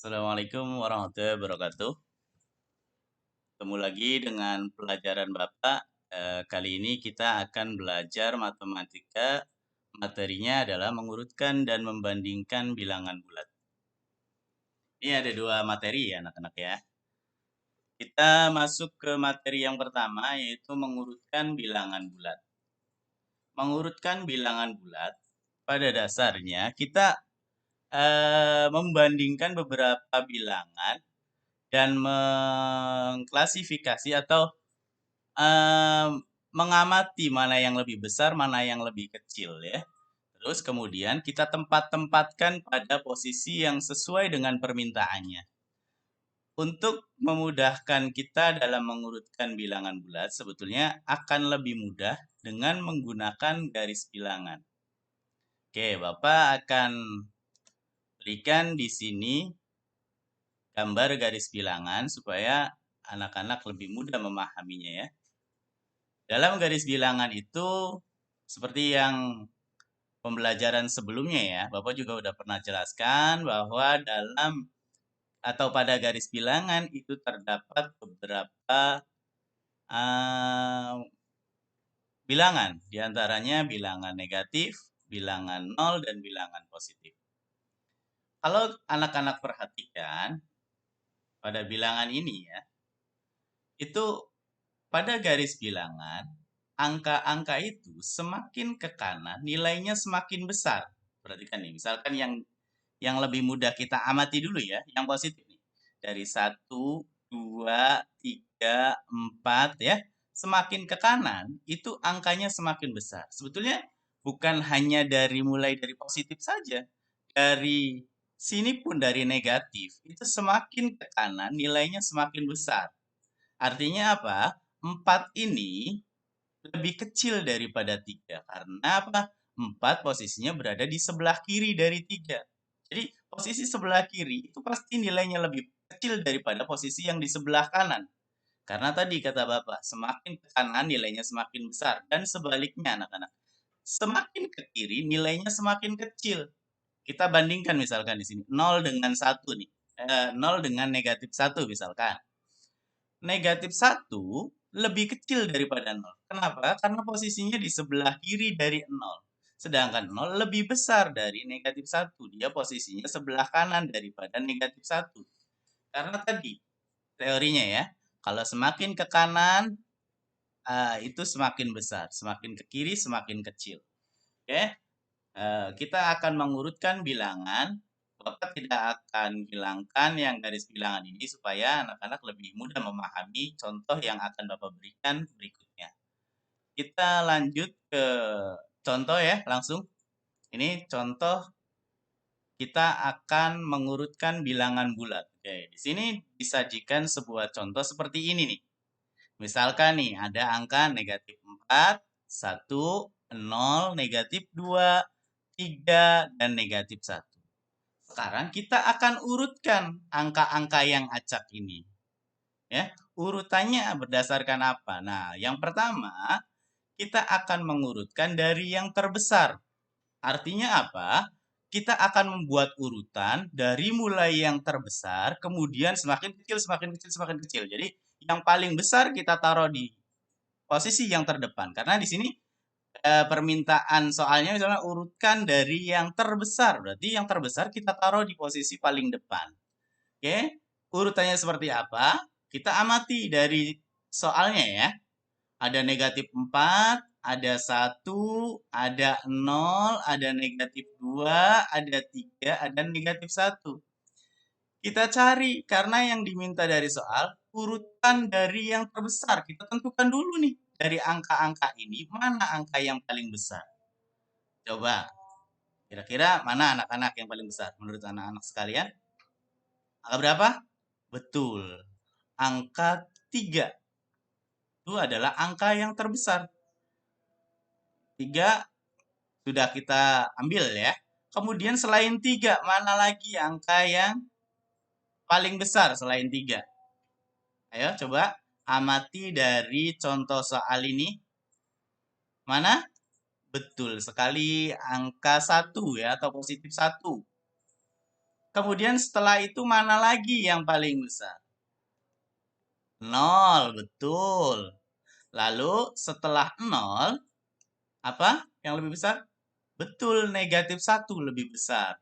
Assalamualaikum warahmatullahi wabarakatuh. Ketemu lagi dengan pelajaran Bapak. Kali ini kita akan belajar matematika. Materinya adalah mengurutkan dan membandingkan bilangan bulat. Ini ada dua materi ya anak-anak ya. Kita masuk ke materi yang pertama yaitu mengurutkan bilangan bulat. Mengurutkan bilangan bulat pada dasarnya kita membandingkan beberapa bilangan dan mengklasifikasi atau mengamati mana yang lebih besar, mana yang lebih kecil ya. Terus kemudian kita tempatkan pada posisi yang sesuai dengan permintaannya. Untuk memudahkan kita dalam mengurutkan bilangan bulat, sebetulnya akan lebih mudah dengan menggunakan garis bilangan. Oke, Bapak akan berikan di sini gambar garis bilangan supaya anak-anak lebih mudah memahaminya ya. Dalam garis bilangan itu, seperti yang pembelajaran sebelumnya ya, Bapak juga udah pernah jelaskan bahwa dalam atau pada garis bilangan itu terdapat beberapa bilangan, diantaranya bilangan negatif, bilangan 0, dan bilangan positif. Kalau anak-anak perhatikan, pada bilangan ini ya, itu pada garis bilangan, angka-angka itu semakin ke kanan, nilainya semakin besar. Perhatikan nih, misalkan yang lebih mudah kita amati dulu ya, yang positif nih. Dari 1, 2, 3, 4 ya. Semakin ke kanan, itu angkanya semakin besar. Sebetulnya bukan hanya mulai dari positif saja. Dari sini pun dari negatif, itu semakin ke kanan, nilainya semakin besar. Artinya apa? 4 ini lebih kecil daripada 3. Karena apa? 4 posisinya berada di sebelah kiri dari 3. Jadi posisi sebelah kiri itu pasti nilainya lebih kecil daripada posisi yang di sebelah kanan. Karena tadi kata Bapak, semakin ke kanan nilainya semakin besar. Dan sebaliknya anak-anak. Semakin ke kiri nilainya semakin kecil. Kita bandingkan misalkan di sini. 0 dengan 1 nih. 0 dengan negatif 1 misalkan. Negatif 1 lebih kecil daripada 0. Kenapa? Karena posisinya di sebelah kiri dari 0. Sedangkan 0 lebih besar dari negatif 1. Dia posisinya sebelah kanan daripada negatif 1. Karena tadi teorinya ya, kalau semakin ke kanan, itu semakin besar. Semakin ke kiri, semakin kecil. Oke? Kita akan mengurutkan bilangan. Bapak tidak akan hilangkan yang garis bilangan ini supaya anak-anak lebih mudah memahami contoh yang akan Bapak berikan berikutnya. Kita lanjut ke contoh ya, langsung. Ini contoh kita akan mengurutkan bilangan bulat. Oke, di sini disajikan sebuah contoh seperti ini nih. Misalkan nih, ada angka negatif 4, 1, 0, negatif 2, 3, dan negatif 1. Sekarang kita akan urutkan angka-angka yang acak ini. Ya, urutannya berdasarkan apa? Nah, yang pertama, kita akan mengurutkan dari yang terbesar. Artinya apa? Kita akan membuat urutan dari mulai yang terbesar, kemudian semakin kecil, semakin kecil, semakin kecil. Jadi, yang paling besar kita taruh di posisi yang terdepan. Karena di sini permintaan soalnya misalnya urutkan dari yang terbesar. Berarti yang terbesar kita taruh di posisi paling depan. Oke, urutannya seperti apa? Kita amati dari soalnya ya. Ada negatif 4, ada 1, ada 0, ada negatif 2, ada 3, ada negatif 1. Kita cari, karena yang diminta dari soal, urutan dari yang terbesar. Kita tentukan dulu nih, dari angka-angka ini, mana angka yang paling besar? Coba, kira-kira mana anak-anak yang paling besar menurut anak-anak sekalian? Angka berapa? Betul, angka 3. Itu adalah angka yang terbesar. 3 sudah kita ambil ya. Kemudian selain 3, mana lagi angka yang paling besar selain 3? Ayo coba amati dari contoh soal ini. Mana? Betul sekali angka 1 ya, atau positif 1. Kemudian setelah itu mana lagi yang paling besar? 0, betul. Lalu setelah 0, apa yang lebih besar? Betul, negatif 1 lebih besar.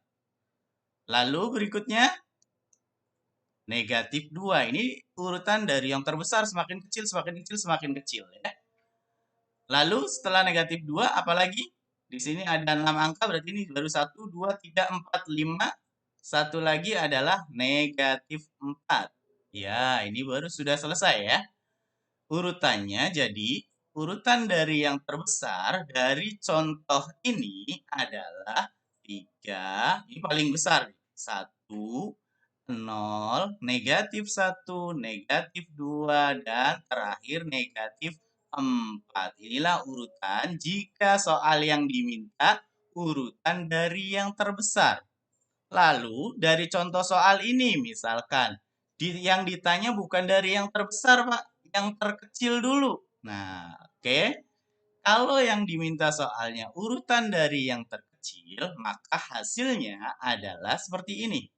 Lalu berikutnya, negatif 2. Ini urutan dari yang terbesar, semakin kecil, semakin kecil, semakin kecil. Ya. Lalu setelah negatif 2, apalagi? Di sini ada 6 angka, berarti ini baru 1, 2, 3, 4, 5. Satu lagi adalah negatif 4. Ya, ini baru sudah selesai ya. Urutannya jadi, urutan dari yang terbesar dari contoh ini adalah 3. Ini paling besar. 1, 0, negatif 1, negatif 2, dan terakhir negatif 4. Inilah urutan jika soal yang diminta urutan dari yang terbesar. Lalu dari contoh soal ini misalkan yang ditanya bukan dari yang terbesar Pak, yang terkecil dulu. Nah, oke. Kalau yang diminta soalnya urutan dari yang terkecil, maka hasilnya adalah seperti ini.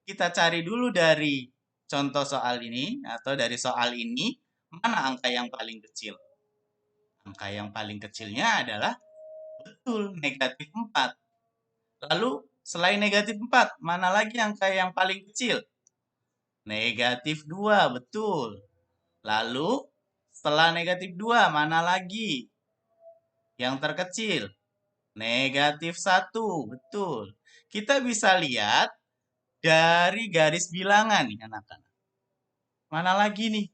Kita cari dulu dari contoh soal ini atau dari soal ini, mana angka yang paling kecil? Angka yang paling kecilnya adalah betul negatif 4. Lalu selain negatif 4, mana lagi angka yang paling kecil? Negatif 2, betul. Lalu setelah negatif 2, mana lagi yang terkecil? Negatif 1, betul. Kita bisa lihat dari garis bilangan nih anak-anak. Mana lagi nih?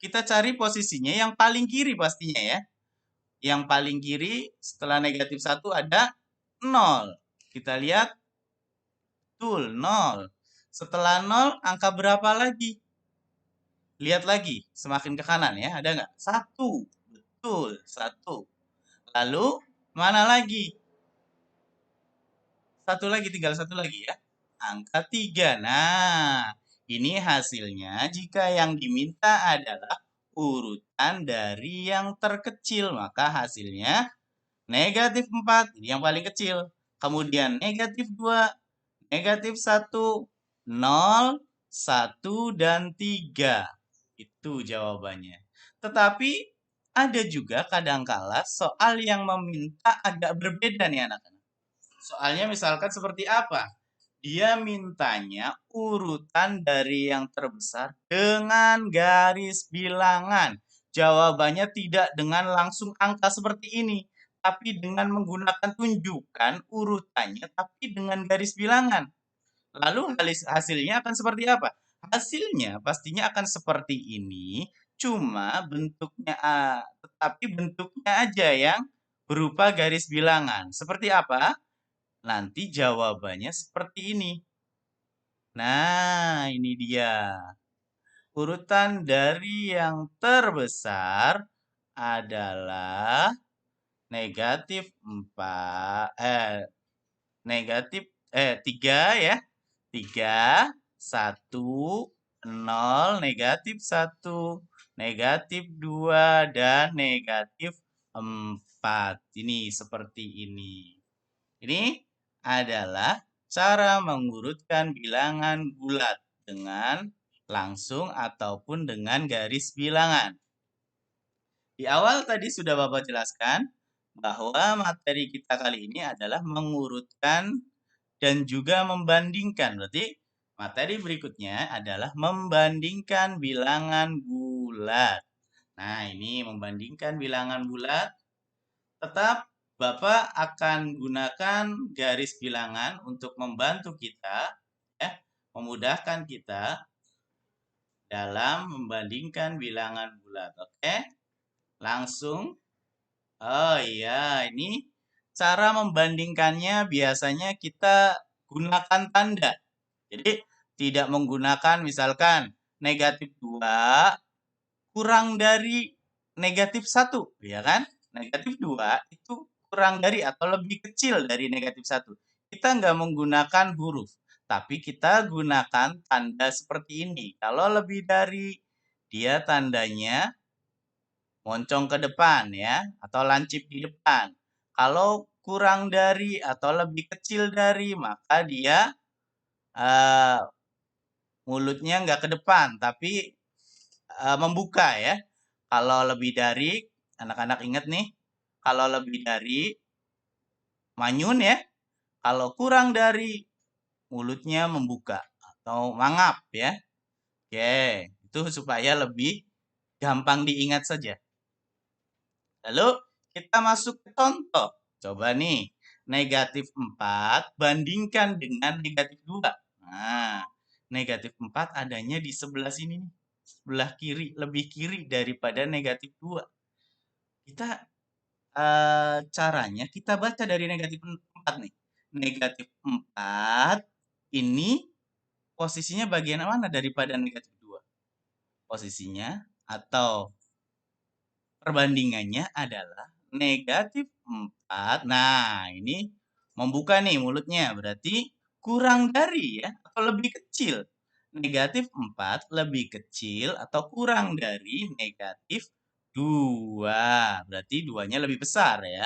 Kita cari posisinya yang paling kiri pastinya ya. Yang paling kiri setelah negatif 1 ada 0. Kita lihat, betul, 0. Setelah 0, angka berapa lagi? Lihat lagi, semakin ke kanan ya, ada nggak? 1. Betul, 1. Lalu, mana lagi? Satu lagi, tinggal satu lagi ya. Angka 3. Nah, ini hasilnya jika yang diminta adalah urutan dari yang terkecil. Maka hasilnya negatif 4, ini yang paling kecil. Kemudian negatif 2, negatif 1, 0, 1, dan 3. Itu jawabannya. Tetapi ada juga kadangkala soal yang meminta agak berbeda nih anak-anak. Soalnya misalkan seperti apa? Dia mintanya urutan dari yang terbesar dengan garis bilangan. Jawabannya tidak dengan langsung angka seperti ini, tapi dengan menggunakan tunjukkan urutannya, tapi dengan garis bilangan. Lalu hasilnya akan seperti apa? Hasilnya pastinya akan seperti ini, cuma bentuknya, tetapi bentuknya aja yang berupa garis bilangan. Seperti apa? Nanti jawabannya seperti ini. Nah, ini dia. Urutan dari yang terbesar adalah negatif 4, negatif 3 ya. 3, 1, 0, negatif 1, negatif 2, dan negatif 4. Ini seperti ini. Ini adalah cara mengurutkan bilangan bulat dengan langsung ataupun dengan garis bilangan. Di awal tadi sudah Bapak jelaskan bahwa materi kita kali ini adalah mengurutkan dan juga membandingkan. Berarti materi berikutnya adalah membandingkan bilangan bulat. Nah, ini membandingkan bilangan bulat. Tetap Bapak akan gunakan garis bilangan untuk membantu kita, ya, memudahkan kita dalam membandingkan bilangan bulat. Oke, langsung. Oh iya, ini cara membandingkannya biasanya kita gunakan tanda. Jadi tidak menggunakan misalkan negatif 2 kurang dari negatif 1, ya kan? Negatif 2 itu kurang dari atau lebih kecil dari negatif 1. Kita nggak menggunakan huruf, tapi kita gunakan tanda seperti ini. Kalau lebih dari, dia tandanya moncong ke depan ya, atau lancip di depan. Kalau kurang dari atau lebih kecil dari, maka dia eh, mulutnya nggak ke depan, tapi membuka ya. Kalau lebih dari, anak-anak ingat nih, kalau lebih dari manyun ya, kalau kurang dari mulutnya membuka atau mangap ya. Oke, itu supaya lebih gampang diingat saja. Lalu kita masuk ke contoh. Coba nih, negatif 4 bandingkan dengan negatif 2. Nah, negatif 4 adanya di sebelah sini nih. Sebelah kiri, lebih kiri daripada negatif 2. Kita caranya kita baca dari negatif 4 nih. Negatif 4 ini posisinya bagian mana daripada negatif 2? Posisinya atau perbandingannya adalah negatif 4. Nah, ini membuka nih mulutnya, berarti kurang dari ya, atau lebih kecil. Negatif 4 lebih kecil atau kurang dari negatif 2. Berarti 2-nya lebih besar ya.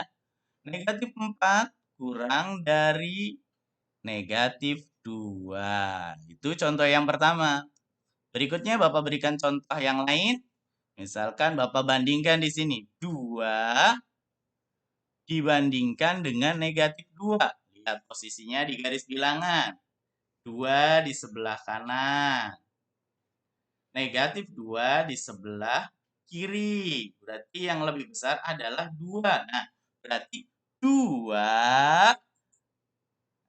Negatif 4 kurang dari negatif 2. Itu contoh yang pertama. Berikutnya Bapak berikan contoh yang lain. Misalkan Bapak bandingkan di sini 2 dibandingkan dengan negatif 2. Lihat posisinya di garis bilangan. 2 di sebelah kanan. Negatif 2 di sebelah kiri. Berarti yang lebih besar adalah 2. Nah, berarti 2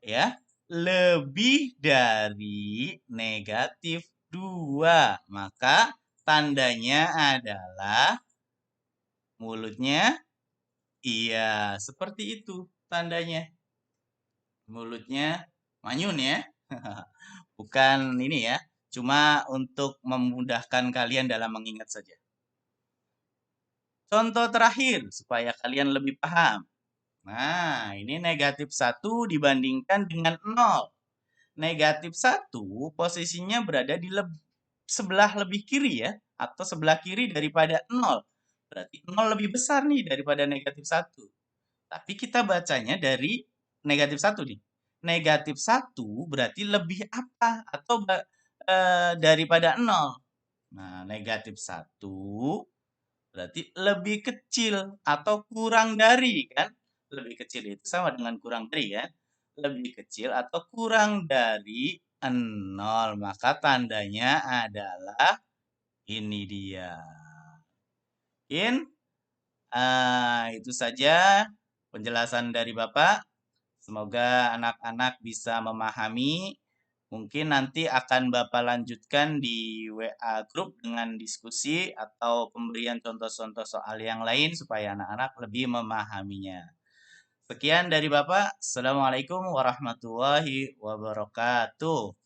ya lebih dari negatif 2. Maka tandanya adalah mulutnya iya, seperti itu tandanya. Mulutnya manyun ya. Bukan ini ya, cuma untuk memudahkan kalian dalam mengingat saja. Contoh terakhir supaya kalian lebih paham. Nah, ini negatif 1 dibandingkan dengan 0. Negatif 1 posisinya berada di sebelah lebih kiri ya, atau sebelah kiri daripada 0. Berarti 0 lebih besar nih daripada negatif 1. Tapi kita bacanya dari negatif 1 nih. Negatif 1 berarti lebih apa? Atau daripada 0. Nah, negatif 1 berarti lebih kecil atau kurang dari kan? Lebih kecil itu sama dengan kurang dari ya. Lebih kecil atau kurang dari 0. Maka tandanya adalah ini dia. Mungkin itu saja penjelasan dari Bapak. Semoga anak-anak bisa memahami. Mungkin nanti akan Bapak lanjutkan di WA grup dengan diskusi atau pemberian contoh-contoh soal yang lain supaya anak-anak lebih memahaminya. Sekian dari Bapak. Assalamualaikum warahmatullahi wabarakatuh.